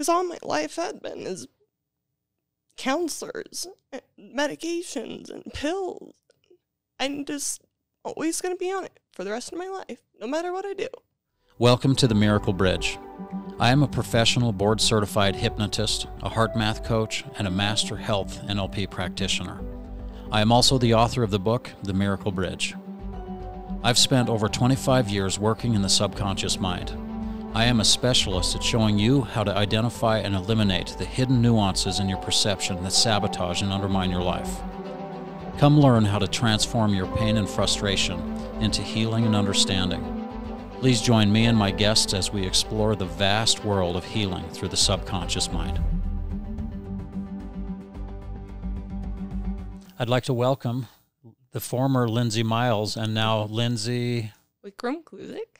Because all my life had been is counselors, and medications, and pills. I'm just always going to be on it for the rest of my life, no matter what I do. Welcome to the Miracle Bridge. I am a professional board-certified hypnotist, a HeartMath coach, and a master health NLP practitioner. I am also the author of the book, The Miracle Bridge. I've spent over 25 years working in the subconscious mind. I am a specialist at showing you how to identify and eliminate the hidden nuances in your perception that sabotage and undermine your life. Come learn how to transform your pain and frustration into healing and understanding. Please join me and my guests as we explore the vast world of healing through the subconscious mind. I'd like to welcome the former Lindsay Miles and now Lindsay... Wikram Kluzik?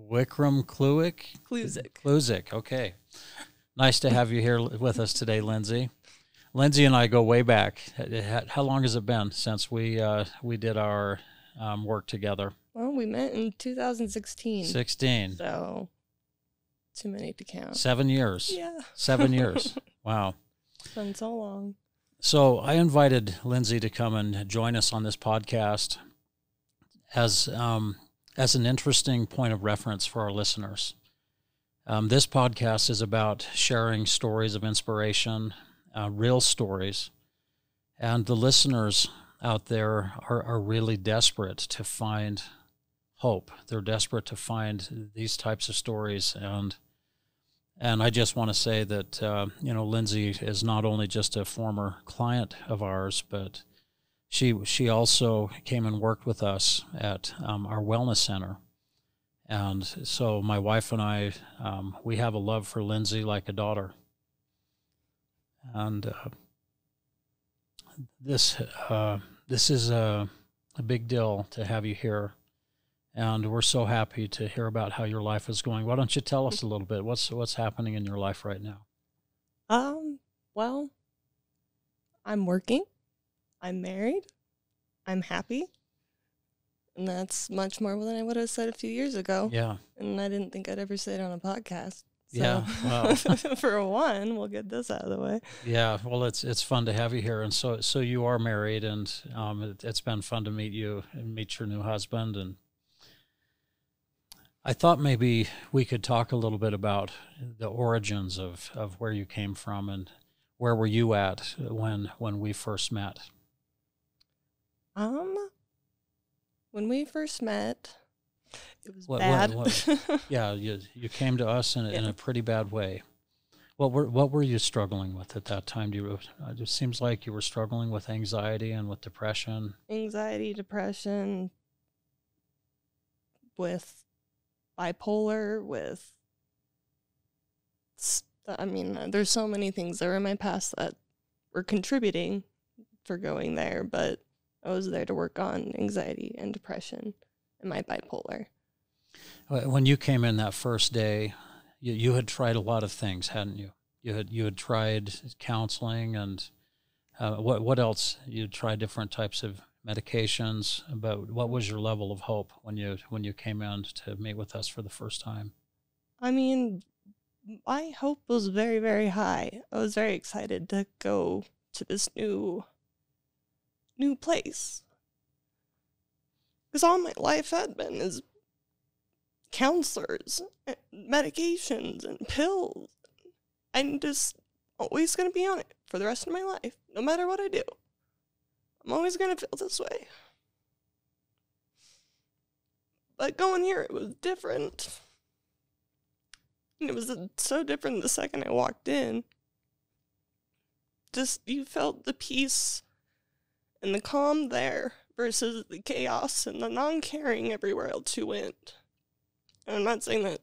Wikram Kluzik, okay. Nice to have you here with us today, Lindsay. Lindsay and I go way back. How long has it been since we did our work together? Well, we met in 2016. 16. So, too many to count. 7 years. Yeah. 7 years. Wow. It's been so long. So I invited Lindsay to come and join us on this podcast as an interesting point of reference for our listeners. This podcast is about sharing stories of inspiration, real stories, and the listeners out there are really desperate to find hope. They're desperate to find these types of stories, and I just want to say that Lindsay is not only just a former client of ours, but she also came and worked with us at our wellness center. And so my wife and I, we have a love for Lindsay like a daughter. And this is a big deal to have you here. And we're so happy to hear about how your life is going. Why don't you tell us a little bit? What's happening in your life right now? Well, I'm working. I'm married. I'm happy. And that's much more than I would have said a few years ago. Yeah. And I didn't think I'd ever say it on a podcast. So yeah. Well, for one, we'll get this out of the way. Yeah. Well, it's fun to have you here. And so you are married, and it's been fun to meet you and meet your new husband. And I thought maybe we could talk a little bit about the origins of where you came from and where were you at when we first met. When we first met, it was bad. Yeah, you came to us in a pretty bad way. What were you struggling with at that time? It seems like you were struggling with anxiety and with depression. Anxiety, depression, with bipolar, there's so many things that were in my past that were contributing for going there, but I was there to work on anxiety and depression and my bipolar. When you came in that first day, you had tried a lot of things, hadn't you? You had tried counseling and what else? You tried different types of medications. But what was your level of hope when you came in to meet with us for the first time? I mean, my hope was very, very high. I was very excited to go to this new place. Because all my life had been is counselors, and medications, and pills. I'm just always going to be on it for the rest of my life, no matter what I do. I'm always going to feel this way. But going here, it was different. And it was so different the second I walked in. Just, you felt the peace and the calm there versus the chaos and the non-caring everywhere else you went. And I'm not saying that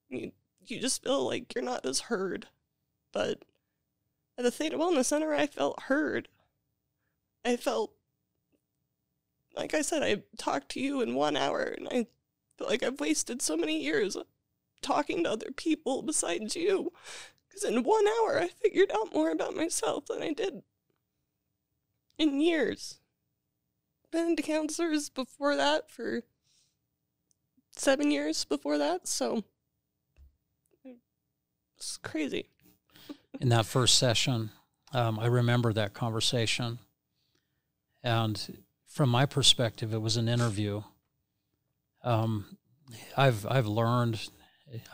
you just feel like you're not as heard. But at the Theta Wellness Center, I felt heard. I felt, like I said, I talked to you in 1 hour, and I feel like I've wasted so many years talking to other people besides you. Because in 1 hour, I figured out more about myself than I did in years. Been to counselors before that for 7 years before that, so it's crazy. in that first session, I remember that conversation. And from my perspective, it was an interview. I've learned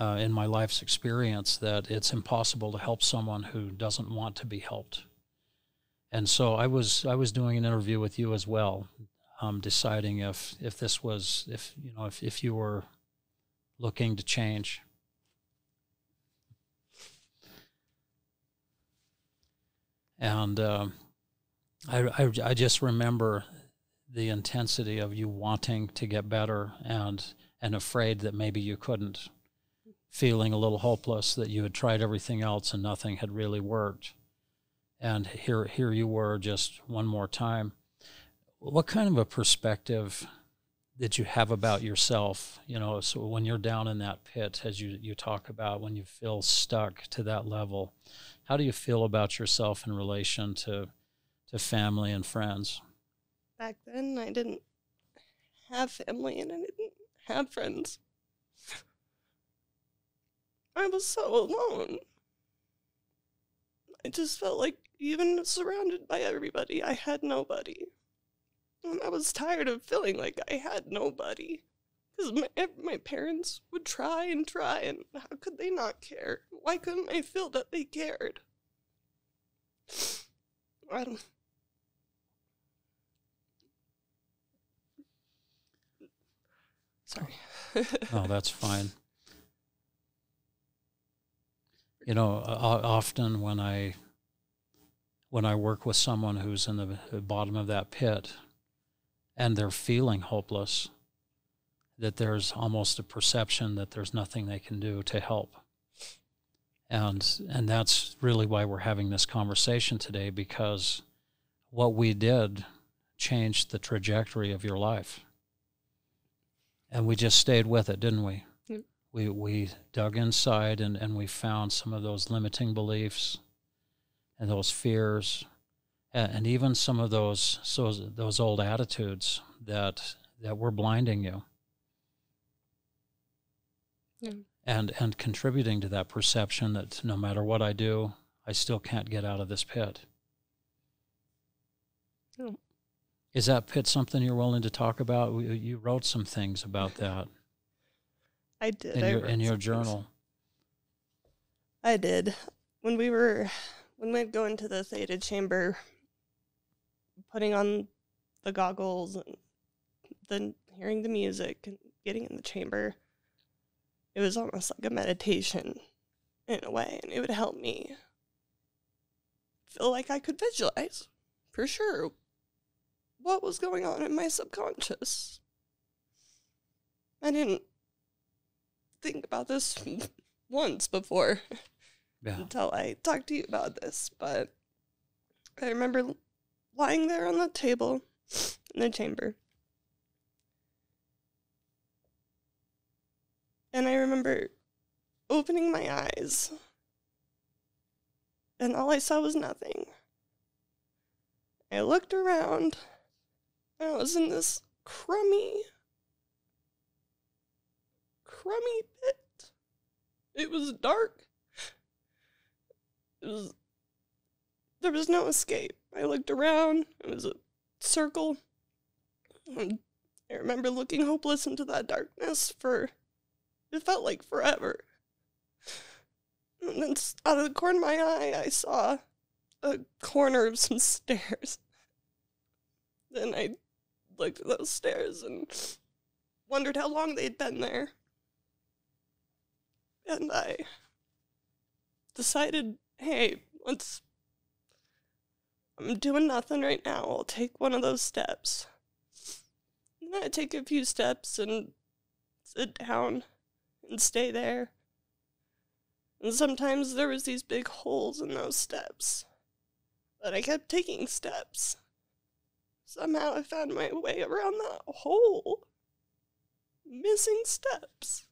in my life's experience that it's impossible to help someone who doesn't want to be helped. And so I was doing an interview with you as well, deciding if you were looking to change. And I just remember the intensity of you wanting to get better and afraid that maybe you couldn't, feeling a little hopeless that you had tried everything else and nothing had really worked. And here you were just one more time. What kind of a perspective did you have about yourself? So when you're down in that pit, as you talk about, when you feel stuck to that level, how do you feel about yourself in relation to family and friends? Back then, I didn't have family and I didn't have friends. I was so alone. I just felt like, even surrounded by everybody, I had nobody. And I was tired of feeling like I had nobody. Because my parents would try, and how could they not care? Why couldn't I feel that they cared? I don't... Sorry. Oh, that's fine. Often when I work with someone who's in the bottom of that pit and they're feeling hopeless, that there's almost a perception that there's nothing they can do to help. And that's really why we're having this conversation today, because what we did changed the trajectory of your life. And we just stayed with it, didn't we? Yep. We dug inside and we found some of those limiting beliefs and those fears and even some of those old attitudes that were blinding you. Yeah. And contributing to that perception that no matter what I do, I still can't get out of this pit. Yeah. Is that pit something you're willing to talk about? You wrote some things about that. I did. In your journal. I did. When we'd go into the theta chamber, putting on the goggles and then hearing the music and getting in the chamber, it was almost like a meditation in a way, and it would help me feel like I could visualize, for sure, what was going on in my subconscious. I didn't think about this once before until I talked to you about this, but I remember lying there on the table in the chamber, and I remember opening my eyes, and all I saw was nothing. I looked around, and I was in this crummy pit. It was dark. There was no escape. I looked around. It was a circle. And I remember looking hopeless into that darkness it felt like forever. And then out of the corner of my eye, I saw a corner of some stairs. Then I looked at those stairs and wondered how long they'd been there. And I decided, hey, I'm doing nothing right now. I'll take one of those steps. And I take a few steps and sit down and stay there. And sometimes there was these big holes in those steps. But I kept taking steps. Somehow I found my way around that hole. Missing steps.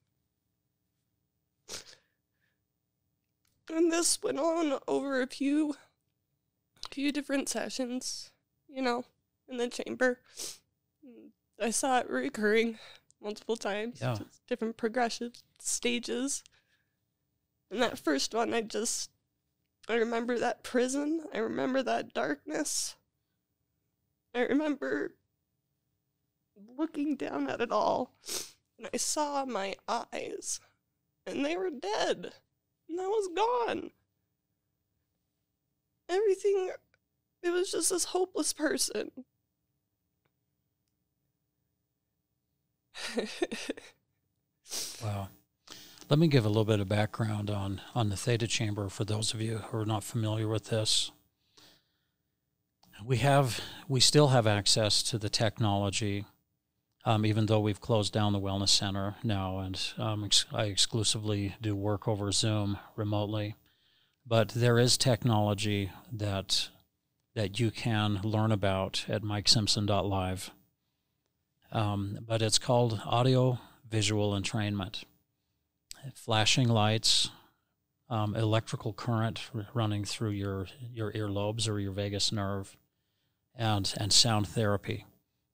And this went on over a few different sessions, in the chamber. I saw it recurring multiple times. Yeah. Different progressive stages. And that first one, I just I remember that prison. I remember that darkness. I remember looking down at it all, and I saw my eyes, and they were dead, and I was gone. Everything, it was just this hopeless person. Wow. Let me give a little bit of background on the theta chamber for those of you who are not familiar with this. We still have access to the technology, even though we've closed down the wellness center now, and I exclusively do work over Zoom remotely. But there is technology that you can learn about at mikesimpson.live. But it's called audio visual entrainment. Flashing lights, electrical current running through your earlobes or your vagus nerve, and sound therapy.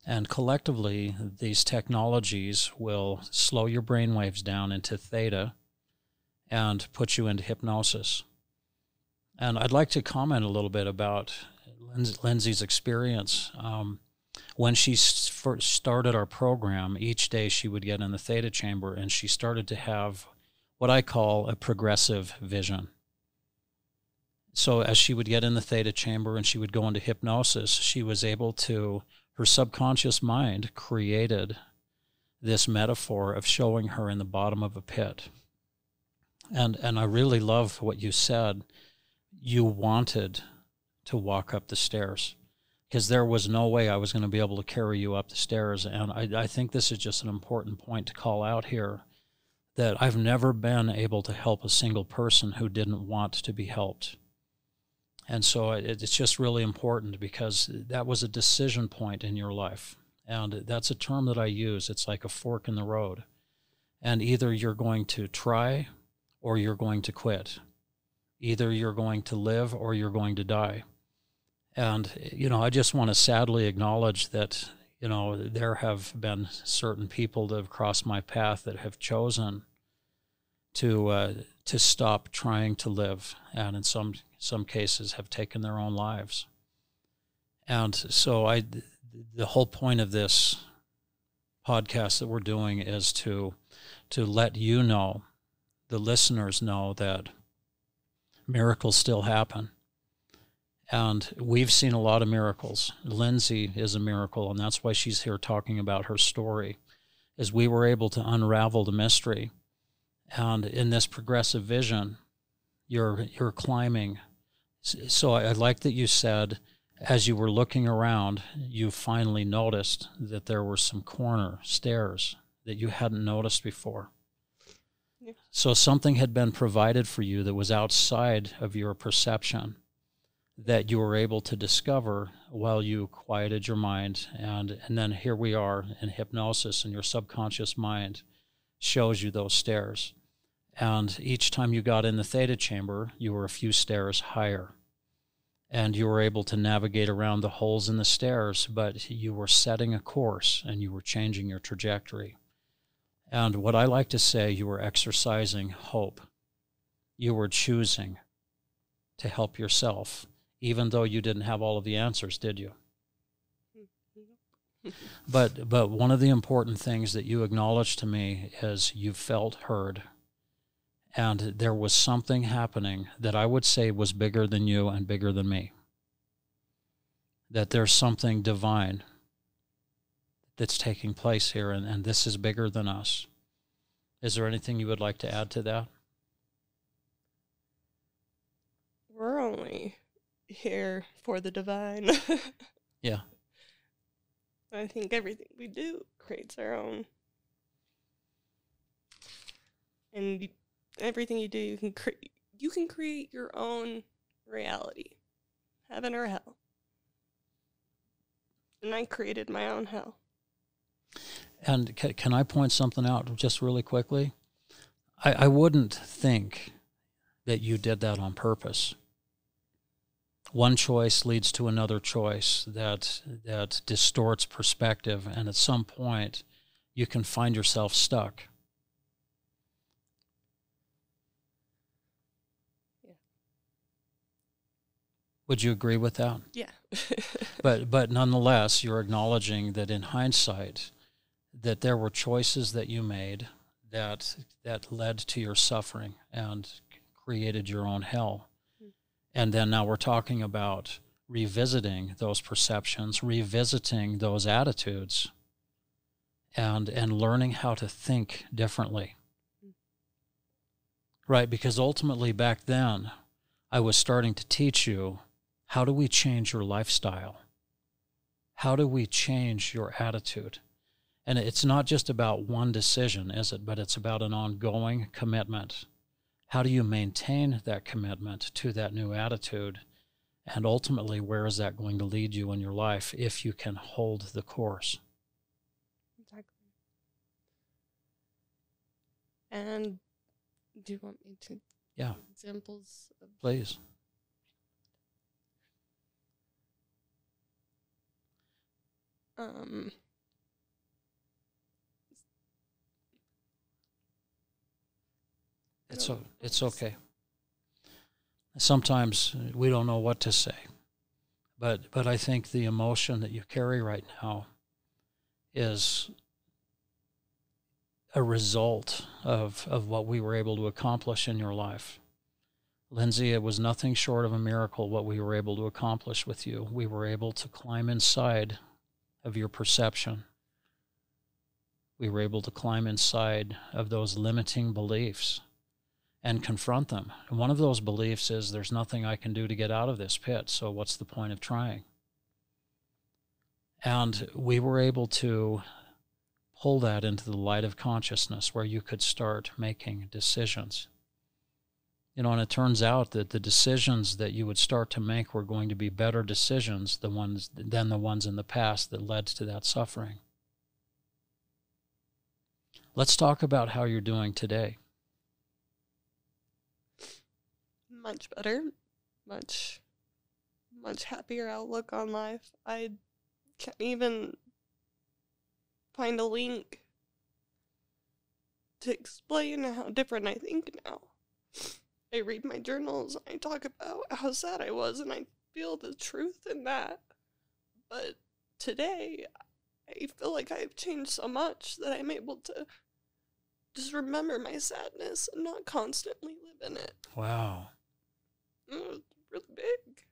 And collectively, these technologies will slow your brain waves down into theta and put you into hypnosis. And I'd like to comment a little bit about Lindsay's experience. When she first started our program, each day she would get in the theta chamber, and she started to have what I call a progressive vision. So as she would get in the theta chamber and she would go into hypnosis, she was able to, her subconscious mind created this metaphor of showing her in the bottom of a pit. And I really love what you said. You wanted to walk up the stairs, because there was no way I was going to be able to carry you up the stairs. And I think this is just an important point to call out here, that I've never been able to help a single person who didn't want to be helped. And so it's just really important, because that was a decision point in your life. And that's a term that I use. It's like a fork in the road. And either you're going to try or you're going to quit. Either you're going to live or you're going to die. And, I just want to sadly acknowledge that, there have been certain people that have crossed my path that have chosen to stop trying to live, and in some cases have taken their own lives. And so the whole point of this podcast that we're doing is to let you know, the listeners know, that miracles still happen. And we've seen a lot of miracles. Lindsay is a miracle, and that's why she's here talking about her story, is we were able to unravel the mystery. And in this progressive vision, you're climbing. So I like that you said, as you were looking around, you finally noticed that there were some corner stairs that you hadn't noticed before. Yeah. So something had been provided for you that was outside of your perception, that you were able to discover while you quieted your mind. And then here we are in hypnosis, and your subconscious mind shows you those stairs. And each time you got in the theta chamber, you were a few stairs higher. And you were able to navigate around the holes in the stairs, but you were setting a course and you were changing your trajectory. And what I like to say, you were exercising hope. You were choosing to help yourself, even though you didn't have all of the answers, did you? But one of the important things that you acknowledged to me is you felt heard. And there was something happening that I would say was bigger than you and bigger than me. That there's something divine that's taking place here, and this is bigger than us. Is there anything you would like to add to that? We're only here for the divine. Yeah. I think everything we do creates our own. And everything you do, you can create your own reality, heaven or hell. And I created my own hell. And can I point something out just really quickly? I wouldn't think that you did that on purpose. One choice leads to another choice that distorts perspective, and at some point you can find yourself stuck. Would you agree with that? Yeah. But nonetheless, you're acknowledging that in hindsight, that there were choices that you made that led to your suffering and created your own hell. And then now we're talking about revisiting those perceptions, revisiting those attitudes, and learning how to think differently. Right, because ultimately back then, I was starting to teach you, how do we change your lifestyle? How do we change your attitude? And it's not just about one decision, is it? But it's about an ongoing commitment. How do you maintain that commitment to that new attitude? And ultimately, where is that going to lead you in your life if you can hold the course? Exactly. And do you want me to give examples? Please. It's okay. Sometimes we don't know what to say, but I think the emotion that you carry right now is a result of what we were able to accomplish in your life. Lindsay, it was nothing short of a miracle what we were able to accomplish with you. We were able to climb inside of your perception. We were able to climb inside of those limiting beliefs and confront them. And one of those beliefs is, there's nothing I can do to get out of this pit, so what's the point of trying? And we were able to pull that into the light of consciousness where you could start making decisions. You know, and it turns out that the decisions that you would start to make were going to be better decisions than the ones in the past that led to that suffering. Let's talk about how you're doing today. Much better. Much happier outlook on life. I can't even find a link to explain how different I think now. I read my journals, and I talk about how sad I was, and I feel the truth in that. But today, I feel like I've changed so much that I'm able to just remember my sadness and not constantly live in it. Wow. It was really big.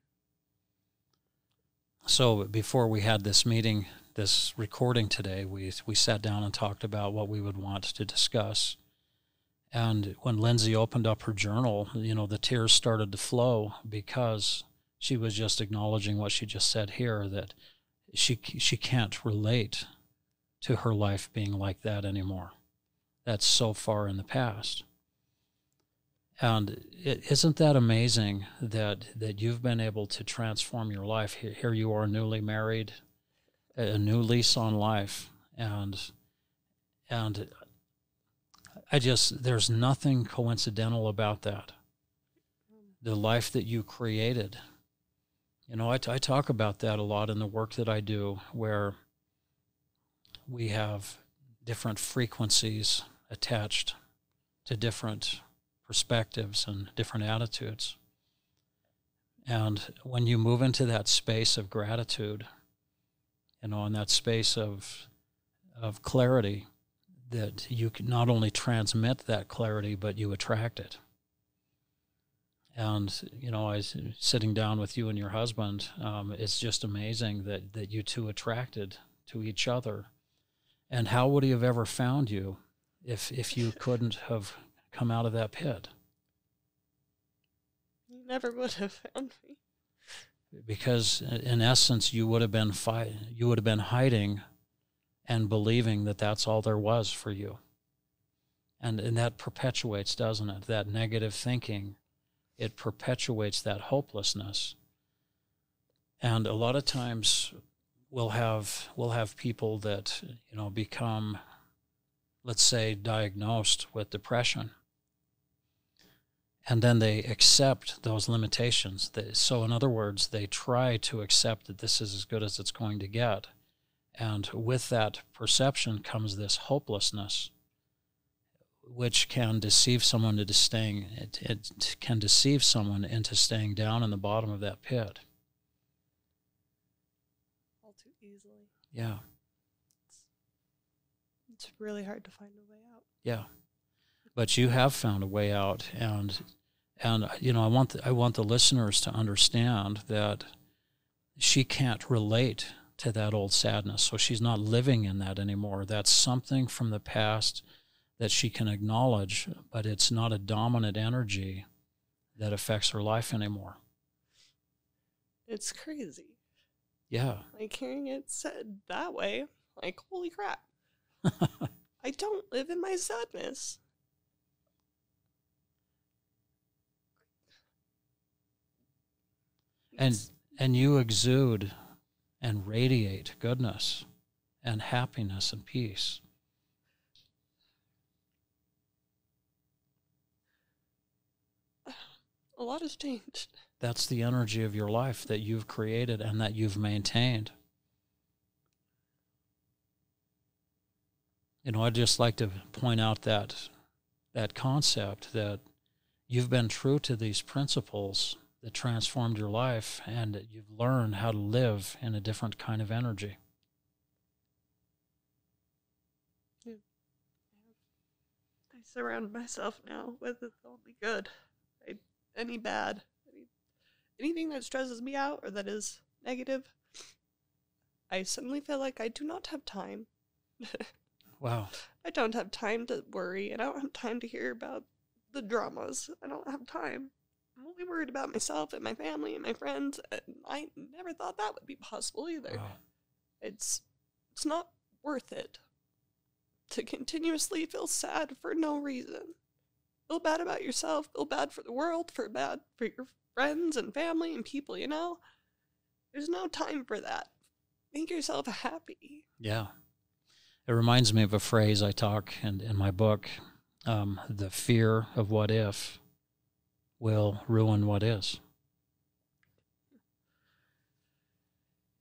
So before we had this meeting, this recording today, we sat down and talked about what we would want to discuss. And when Lindsay opened up her journal, you know, the tears started to flow because she was just acknowledging what she just said here, that she can't relate to her life being like that anymore. That's so far in the past. And isn't that amazing that you've been able to transform your life? Here you are, newly married, a new lease on life, and there's nothing coincidental about that. The life that you created. You know, I talk about that a lot in the work that I do, where we have different frequencies attached to different perspectives and different attitudes. And when you move into that space of gratitude, you know, in that space of clarity, that you can not only transmit that clarity, but you attract it. And, you know, I was sitting down with you and your husband. It's just amazing that you two attracted to each other. And how would he have ever found you if you couldn't have come out of that pit? You never would have found me. Because in essence, you would have been hiding and believing that that's all there was for you. And that perpetuates, doesn't it? That negative thinking, it perpetuates that hopelessness. And a lot of times we'll have people that, you know, become, let's say, diagnosed with depression. And then they accept those limitations. So in other words, they try to accept that this is as good as it's going to get. And with that perception comes this hopelessness, which can deceive someone into staying. It can deceive someone into staying down in the bottom of that pit. Yeah. It's really hard to find a way out. Yeah. But you have found a way out, and you know, I want the listeners to understand that she can't relate to that old sadness, so she's not living in that anymore. That's something from the past that she can acknowledge, but it's not a dominant energy that affects her life anymore. It's crazy. Yeah. Like, hearing it said that way, like, holy crap. I don't live in my sadness. And you exude and radiate goodness and happiness and peace. A lot has changed. That's the energy of your life that you've created and that you've maintained. You know, I'd just like to point out that concept that you've been true to these principles that transformed your life, and you've learned how to live in a different kind of energy. Yeah. I surround myself now with only good. Anything that stresses me out or that is negative, I suddenly feel like I do not have time. Wow. I don't have time to worry, and I don't have time to hear about the dramas. I don't have time. I'm only worried about myself and my family and my friends, and I never thought that would be possible either. Wow. It's not worth it to continuously feel sad for no reason. Feel bad about yourself, feel bad for the world, feel bad for your friends and family and people, you know? There's no time for that. Make yourself happy. Yeah. It reminds me of a phrase I talk in my book, the fear of what if will ruin what is.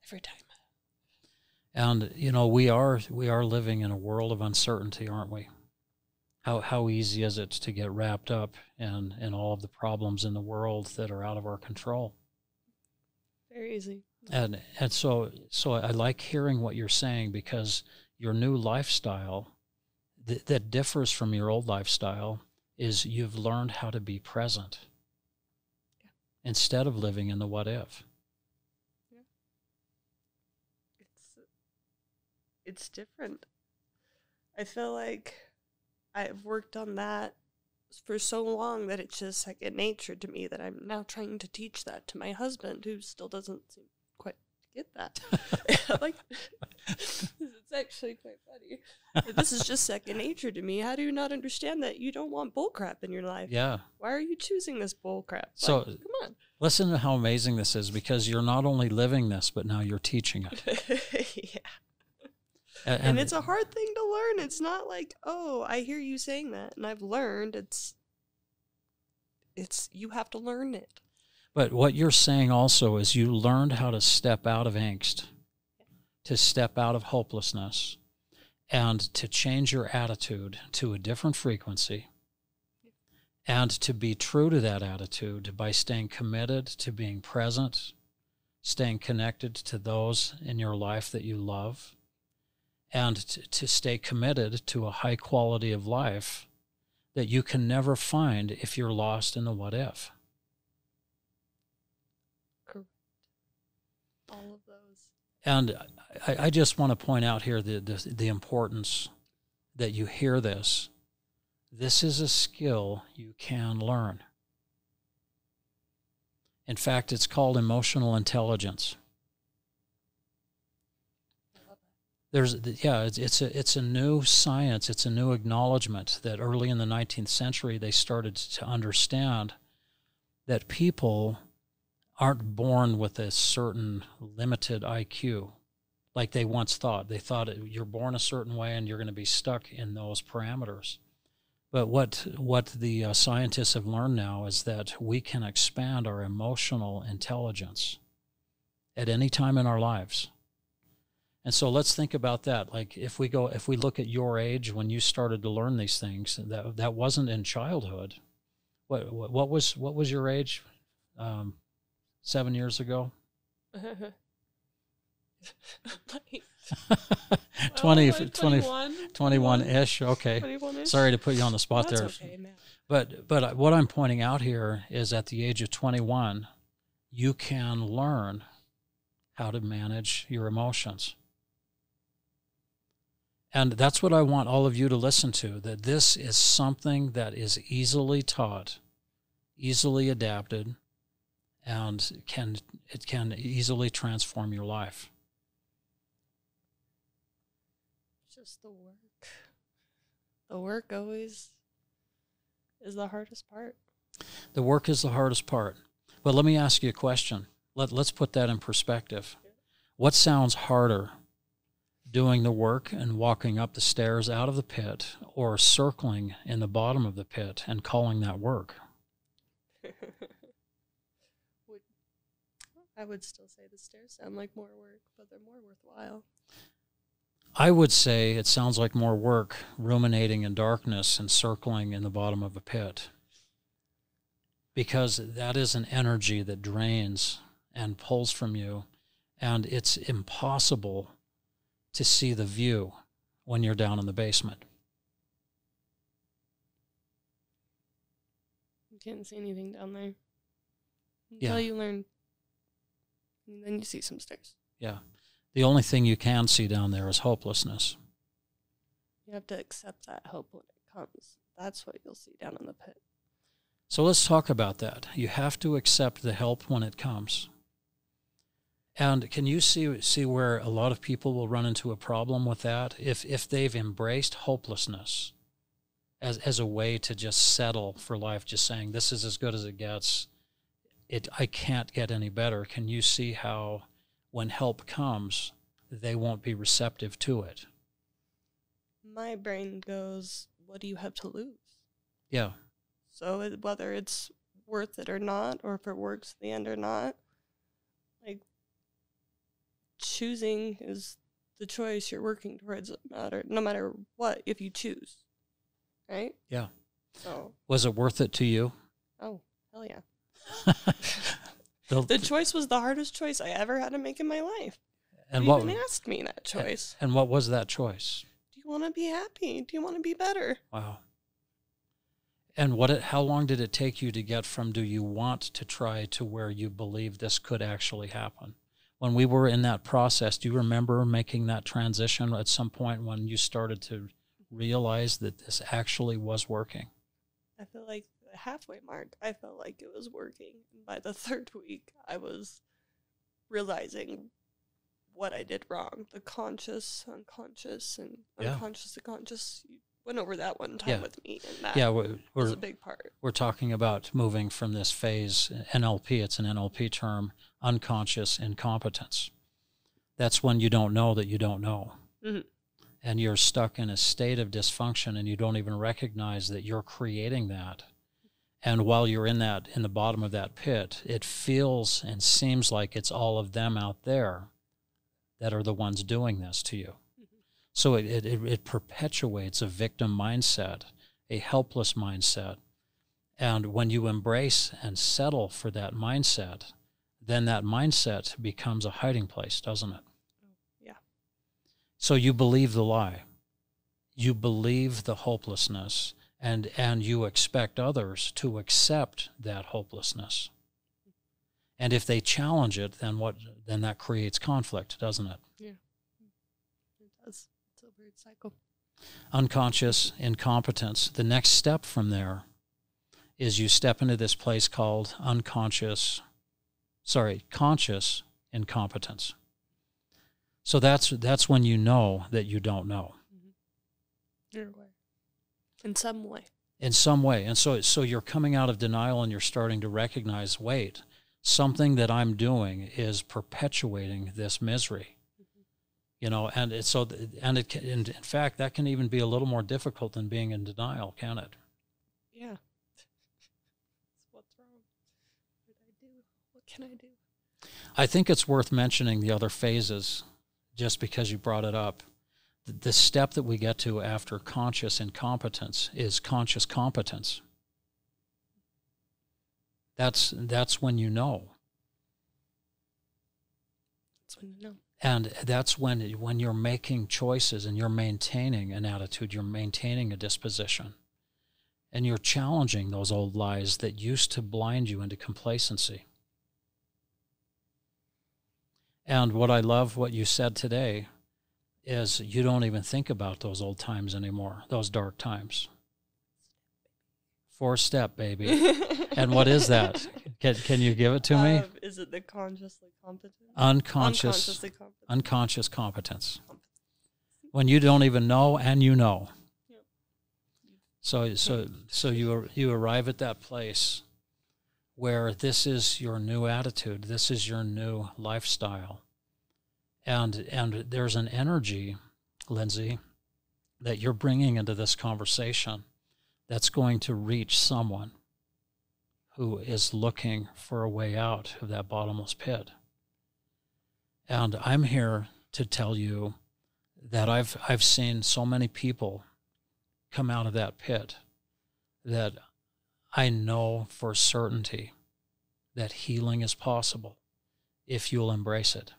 Every time. And, you know, we are living in a world of uncertainty, aren't we? How easy is it to get wrapped up in all of the problems in the world that are out of our control? Very easy. And so I like hearing what you're saying, because your new lifestyle that differs from your old lifestyle is you've learned how to be present instead of living in the what if. Yeah. It's different. I feel like I've worked on that for so long that it's just second nature to me that I'm now trying to teach that to my husband, who still doesn't seem quite to get that. Like, it's actually quite funny. But this is just second nature to me. How do you not understand that you don't want bullcrap in your life? Yeah. Why are you choosing this bullcrap? So, like, come on. Listen to how amazing this is, because you're not only living this, but now you're teaching it. Yeah. And it's a hard thing to learn. It's not like, oh, I hear you saying that and I've learned. It's you have to learn it. But what you're saying also is you learned how to step out of angst, to step out of hopelessness, and to change your attitude to a different frequency, and to be true to that attitude by staying committed to being present, staying connected to those in your life that you love, and to stay committed to a high quality of life that you can never find if you're lost in the what if. Correct. All of those. And I just want to point out here the importance that you hear this. This is a skill you can learn. In fact, it's called emotional intelligence. It's a new science. It's a new acknowledgement that early in the 19th century they started to understand that people aren't born with a certain limited IQ like they once thought. They thought you're born a certain way and you're going to be stuck in those parameters. But what the scientists have learned now is that we can expand our emotional intelligence at any time in our lives. And so let's think about that. Like if we look at your age when you started to learn these things, that wasn't in childhood. What was your age 7 years ago? Like, 20, well, 21-ish. Okay. 21-ish. Sorry to put you on the spot That's there. okay, man. But what I'm pointing out here is at the age of 21, you can learn how to manage your emotions. And that's what I want all of you to listen to, that this is something that is easily taught, easily adapted, and it can easily transform your life. Just the work. The work always is the hardest part. The work is the hardest part. But let me ask you a question. Let's put that in perspective. What sounds harder, doing the work and walking up the stairs out of the pit, or circling in the bottom of the pit and calling that work? I would still say the stairs sound like more work, but they're more worthwhile. I would say it sounds like more work ruminating in darkness and circling in the bottom of a pit, because that is an energy that drains and pulls from you, and it's impossible to see the view when you're down in the basement. You can't see anything down there until you learn, and then you see some stairs. Yeah. The only thing you can see down there is hopelessness. You have to accept that hope when it comes. That's what you'll see down in the pit. So let's talk about that. You have to accept the help when it comes. And can you see where a lot of people will run into a problem with that? If they've embraced hopelessness as a way to just settle for life, just saying, this is as good as it gets, I can't get any better. Can you see how when help comes, they won't be receptive to it? My brain goes, what do you have to lose? Yeah. So whether it's worth it or not, or if it works in the end or not, like, choosing is the choice you're working towards, no matter what, if you choose. Right? Yeah. So. Was it worth it to you? Oh, hell yeah. The choice was the hardest choice I ever had to make in my life. And you even asked me that choice. And what was that choice? Do you want to be happy? Do you want to be better? Wow. And how long did it take you to get from do you want to try to where you believe this could actually happen? When we were in that process, do you remember making that transition at some point when you started to realize that this actually was working? I feel like the halfway mark, I felt like it was working. And by the third week, I was realizing what I did wrong. The conscious, unconscious, and unconscious to conscious. You went over that one time with me, and that was a big part. We're talking about moving from this phase, NLP, it's an NLP term, unconscious incompetence. That's when you don't know that you don't know. Mm-hmm. And you're stuck in a state of dysfunction, and you don't even recognize that you're creating that. And while you're in the bottom of that pit, it feels and seems like it's all of them out there that are the ones doing this to you. Mm-hmm. So it perpetuates a victim mindset, a helpless mindset. And when you embrace and settle for that mindset, then that mindset becomes a hiding place, doesn't it? Yeah. So you believe the lie. You believe the hopelessness, and you expect others to accept that hopelessness. And if they challenge it, then that creates conflict, doesn't it? Yeah. It does. It's a weird cycle. Unconscious incompetence. The next step from there is you step into this place called conscious incompetence. So that's when you know that you don't know. You're aware. In some way. In some way. And so you're coming out of denial, and you're starting to recognize, wait, something that I'm doing is perpetuating this misery. Mm-hmm. And in fact, that can even be a little more difficult than being in denial, can it? Yeah. What's wrong? What did I do? What can I do? I think it's worth mentioning the other phases, just because you brought it up. The step that we get to after conscious incompetence is conscious competence. That's when you know. That's when you know. And that's when you're making choices and you're maintaining an attitude, you're maintaining a disposition, and you're challenging those old lies that used to blind you into complacency. And what I love what you said today is you don't even think about those old times anymore, those dark times. 4-step, baby. And what is that? Can you give it to me? Is it the consciously competent? Unconscious competence. When you don't even know and you know. Yep. So you arrive at that place where this is your new attitude, this is your new lifestyle. And there's an energy, Lindsay, that you're bringing into this conversation that's going to reach someone who is looking for a way out of that bottomless pit. And I'm here to tell you that I've seen so many people come out of that pit that I know for certainty that healing is possible if you'll embrace it.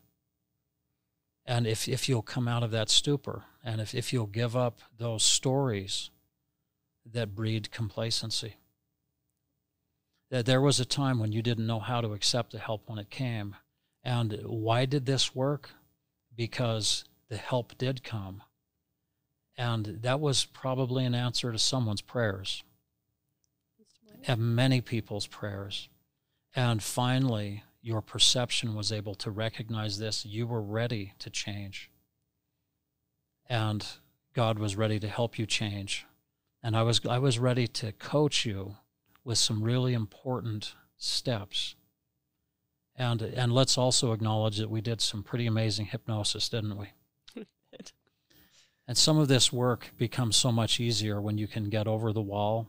And if you'll come out of that stupor, and if you'll give up those stories that breed complacency. That there was a time when you didn't know how to accept the help when it came. And why did this work? Because the help did come. And that was probably an answer to someone's prayers. And many people's prayers. And finally, your perception was able to recognize this. You were ready to change. And God was ready to help you change. And I was ready to coach you with some really important steps. And let's also acknowledge that we did some pretty amazing hypnosis, didn't we? And some of this work becomes so much easier when you can get over the wall.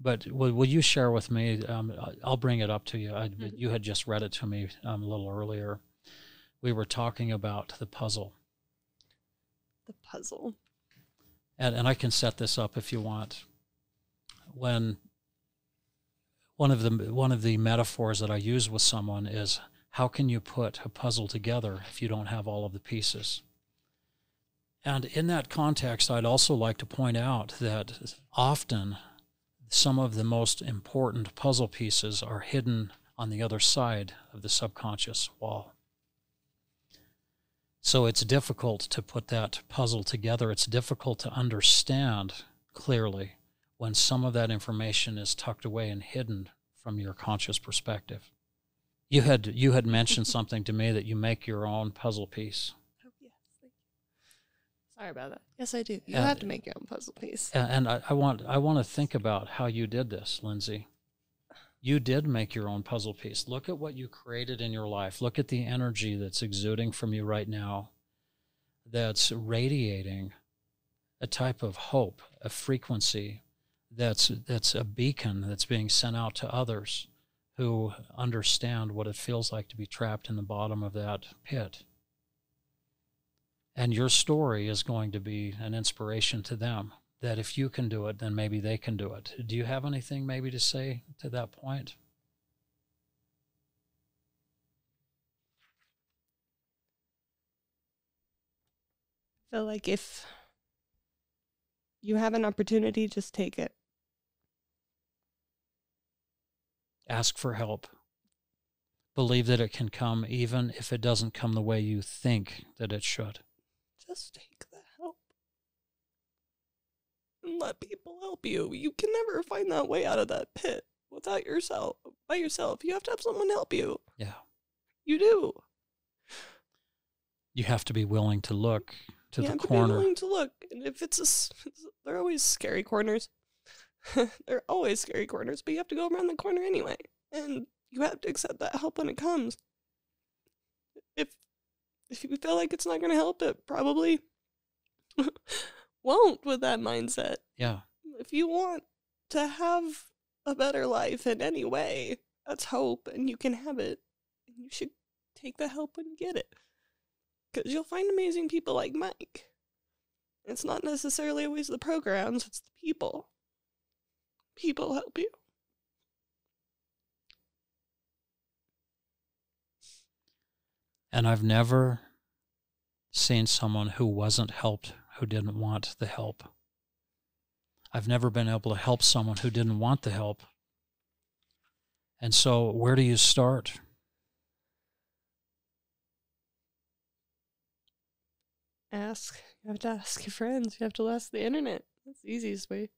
But will you share with me, I'll bring it up to you. You had just read it to me a little earlier. We were talking about the puzzle. The puzzle. And I can set this up if you want. When one of the metaphors that I use with someone is, how can you put a puzzle together if you don't have all of the pieces? And in that context, I'd also like to point out that often some of the most important puzzle pieces are hidden on the other side of the subconscious wall. So it's difficult to put that puzzle together. It's difficult to understand clearly when some of that information is tucked away and hidden from your conscious perspective. You had mentioned something to me that you make your own puzzle piece. Oh, yes. Thank you. Sorry about that. Yes, I do. You have to make your own puzzle piece. And I want to think about how you did this, Lindsay. You did make your own puzzle piece. Look at what you created in your life. Look at the energy that's exuding from you right now, that's radiating a type of hope, a frequency that's a beacon that's being sent out to others who understand what it feels like to be trapped in the bottom of that pit. And your story is going to be an inspiration to them, that if you can do it, then maybe they can do it. Do you have anything maybe to say to that point? I feel like if you have an opportunity, just take it. Ask for help. Believe that it can come even if it doesn't come the way you think that it should. Just take the help. And let people help you. You can never find that way out of that pit without yourself, by yourself. You have to have someone help you. Yeah. You do. You have to be willing to look to the corner. You have to be willing to look. And if they're always scary corners. They're always scary corners, but you have to go around the corner anyway. And you have to accept that help when it comes. If you feel like it's not going to help, it probably won't with that mindset. Yeah. If you want to have a better life in any way, that's hope, and you can have it. And you should take the help when you get it. Because you'll find amazing people like Mike. It's not necessarily always the programs, it's the people. People help you. And I've never seen someone who wasn't helped, who didn't want the help. I've never been able to help someone who didn't want the help. And so where do you start? Ask. You have to ask your friends. You have to ask the internet. That's the easiest way.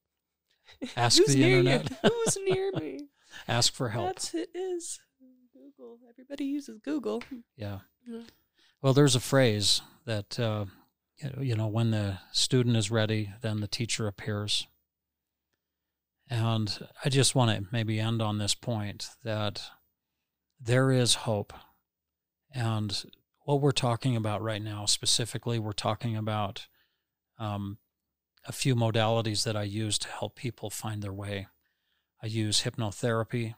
Ask the internet. Who's near me? Ask for help. That's it is. Google. Everybody uses Google. Yeah. Well, there's a phrase that, when the student is ready, then the teacher appears. And I just want to maybe end on this point that there is hope. And what we're talking about right now, specifically, we're talking about a few modalities that I use to help people find their way. I use hypnotherapy,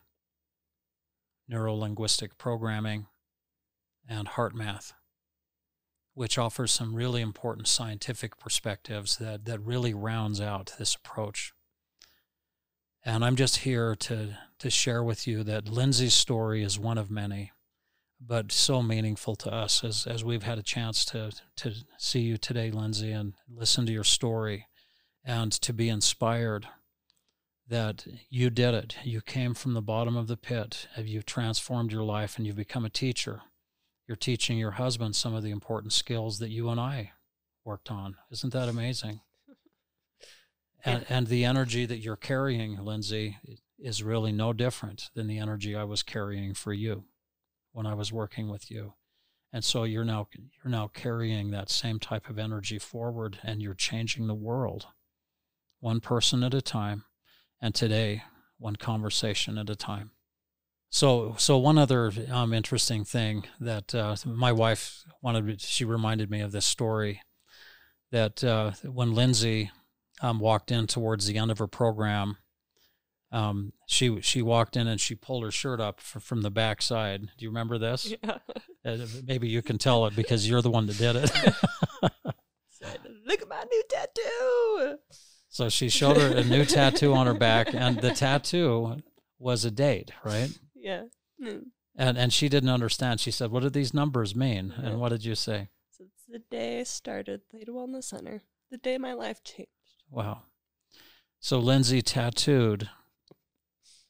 neuro-linguistic programming, and HeartMath, which offers some really important scientific perspectives that really rounds out this approach. And I'm just here to share with you that Lindsay's story is one of many, but so meaningful to us as we've had a chance to see you today, Lindsay, and listen to your story and to be inspired that you did it. You came from the bottom of the pit, you've transformed your life, and you've become a teacher. You're teaching your husband some of the important skills that you and I worked on. Isn't that amazing? And the energy that you're carrying, Lindsay, is really no different than the energy I was carrying for you when I was working with you. And so you're now carrying that same type of energy forward, and you're changing the world one person at a time, and today one conversation at a time. So one other interesting thing that my wife she reminded me of this story that when Lindsay walked in towards the end of her program, she walked in and she pulled her shirt up from the back side. Do you remember this? Yeah. Maybe you can tell it because you're the one that did it. Said, look at my new tattoo. So she showed her a new tattoo on her back, and the tattoo was a date, right? Yeah. And she didn't understand. She said, "What do these numbers mean?" Yeah. And what did you say? So it's the day I started Theta Wellness Center. The day my life changed. Wow. So Lindsay tattooed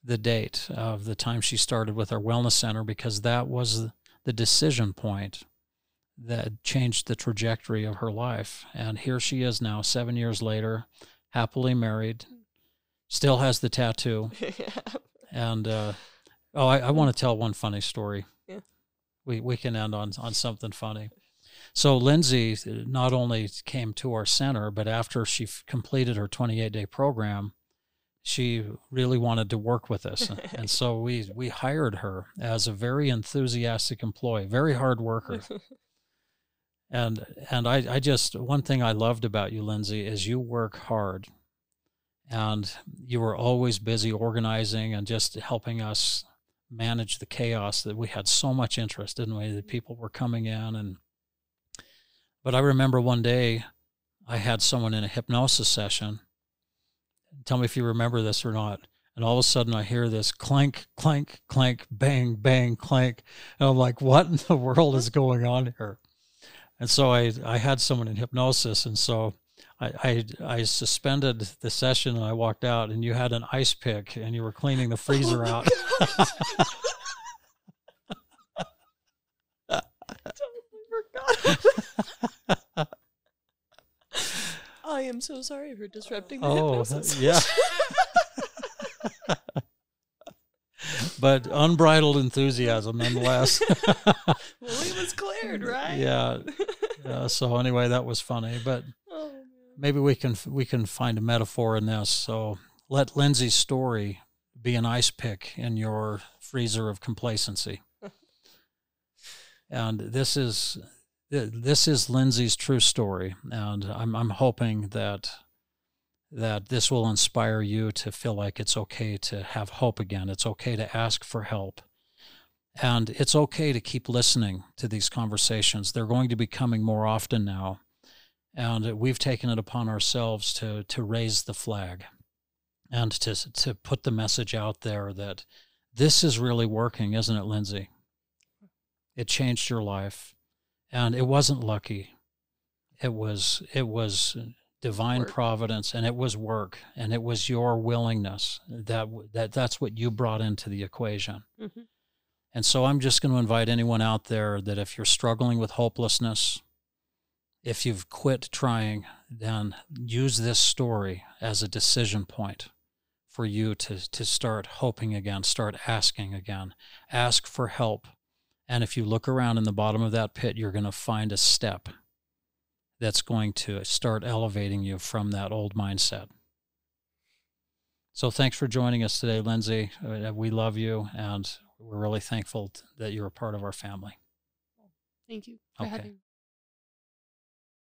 the date of the time she started with our wellness center because that was the decision point that changed the trajectory of her life. And here she is now, 7 years later, happily married, still has the tattoo. Yeah. And, I want to tell one funny story. Yeah. We can end on something funny. So Lindsay not only came to our center, but after she completed her 28-day program, she really wanted to work with us. And so we hired her as a very enthusiastic employee, very hard worker. And I just, one thing I loved about you, Lindsay, is you work hard. And you were always busy organizing and just helping us manage the chaos that we had so much interest, didn't we? That people were coming in. But I remember one day I had someone in a hypnosis session. Tell me if you remember this or not. And all of a sudden I hear this clank, clank, clank, bang, bang, clank. And I'm like, what in the world is going on here? And so I had someone in hypnosis, and so I suspended the session and I walked out, and you had an ice pick and you were cleaning the freezer out. I totally forgot. I am so sorry for disrupting the hypnosis. Yeah. But unbridled enthusiasm nonetheless. Well, it was cleared, right? Yeah. So anyway, that was funny, but maybe we can find a metaphor in this. So let Lindsay's story be an ice pick in your freezer of complacency. And this is Lindsay's true story, and I'm hoping that this will inspire you to feel like it's okay to have hope again. It's okay to ask for help. And it's okay to keep listening to these conversations. They're going to be coming more often now. And we've taken it upon ourselves to raise the flag and to put the message out there that this is really working, isn't it, Lindsay? It changed your life. And it wasn't lucky. It was divine Work. providence, and it was work, and it was your willingness that's what you brought into the equation. Mm-hmm. And so I'm just going to invite anyone out there that if you're struggling with hopelessness, if you've quit trying, then use this story as a decision point for you to start hoping again, start asking again, ask for help. And if you look around in the bottom of that pit, you're going to find a step that's going to start elevating you from that old mindset. So thanks for joining us today, Lindsay. We love you, and we're really thankful that you're a part of our family. Thank you for having me.